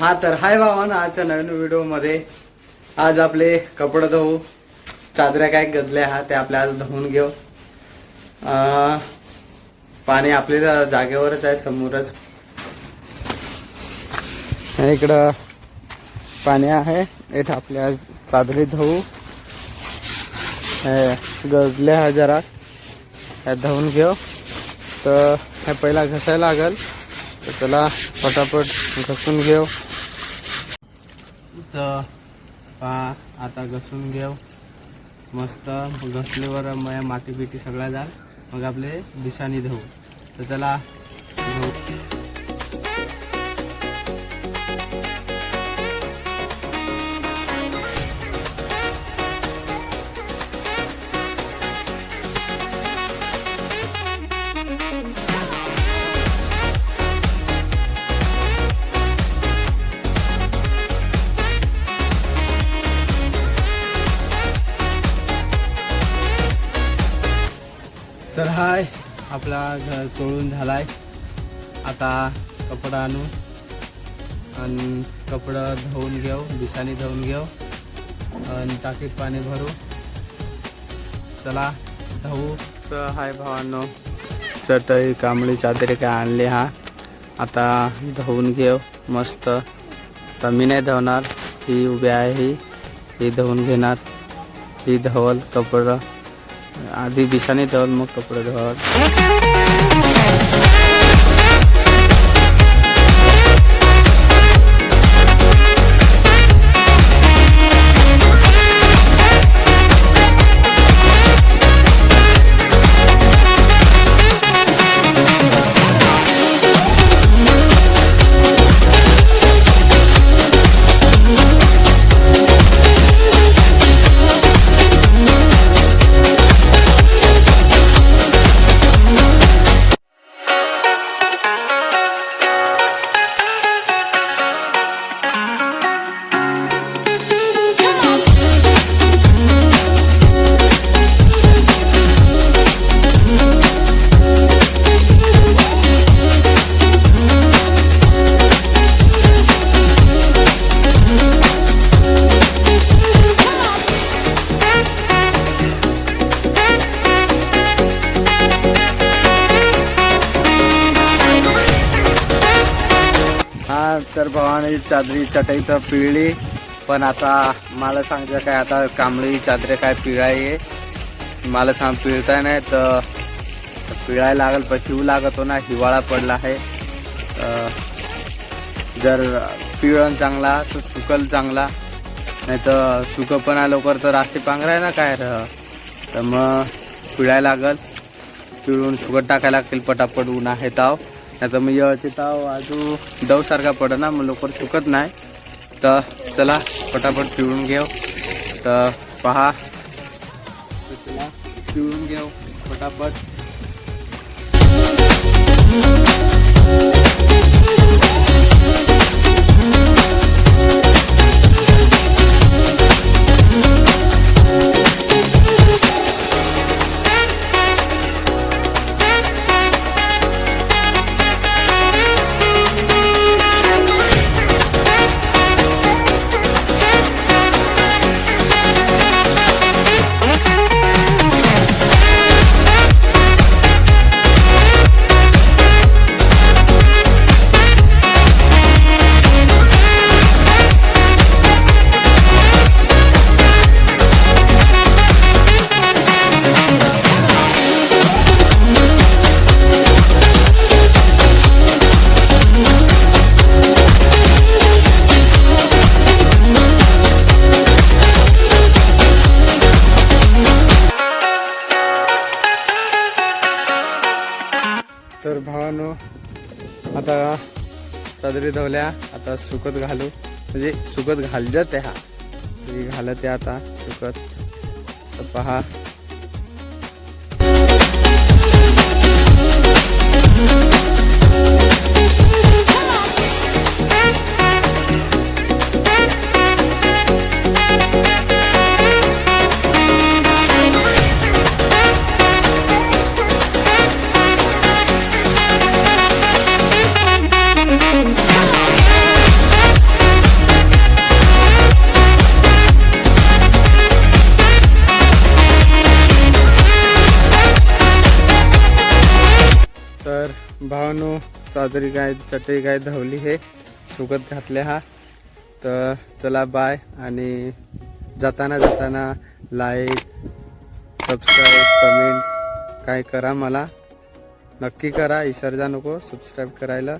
हा तर हाय भावानं, आजच्या नवीन व्हिडिओ मध्ये आज आपले कपडे धुवू, चादऱ्या काय गजल्या हा ते आपल्या आज धुवून घेऊ। पाणी आपल्या जागेवरच आहे समोरच, इकडं पाणी आहे। इथं आपल्या चादरी धुवू, गजल्या हा जरा धुवून घेऊ। तर हे पहिला घसायला लागल, तर चला पटापट घसून घेऊ। तर आता घसून घेऊ मस्त। घसल्यावर माती बिटी सगळा जाल, मग आपले दिशानी धुवू। तर चला धुवू। तर हाय आपला घर चोळून झालाय। आता कपडा आणू आणि कपडा धुवून घेऊ, दिसानी धुवून घेऊ आणि टाकीत पाणी भरू। चला धुवू। तर हाय भावांनो, चटई कांबळी चादरी काय आणली हा, आता धुवून घेऊ मस्त। तर मी नाही धुवणार, ही उभी आहे, ही धुवून घेणार। ही धवल कपडा आधी दिशाने धवल, मग कपडे धुवाल। तर भावाने चादरी चटई तर पिळली, पण आता मला सांगते काय, आता कांबळी चादरी काय पिळाय, मला सांग पिळताय नाही तर पिळायला लागल, पण शिव लागत हो ना, हिवाळा पडला आहे। जर पिळण चांगला तर सुकल चांगला, नाही तर सुकपणा लवकर तर रात्री पांघराय ना काय तर मग पिळायला लागल। पिळून सुकत टाकायला लागतील पटापट, ऊन आहे ताव, नाही तर मग याची ताव आजू दव सारखा पड ना, मग लवकर सुकत नाही। तर चला पटापट पिळून घेऊ। तर पहा, चला पिळून घेऊ पटापट। तर भावानो, आता चादरी धवल्या, आता सुकत घालू, म्हणजे सुकत घालत हा, घालत आता सुकत। तर पहा भावनो चादरी काय चटई काय धावली हे सुगत घातले हा. तर चला बाय. आणि जाताना लाईक सबस्क्राईब कमेंट काय करा, मला नक्की करा, विसर जा नको सबस्क्राईब करायला.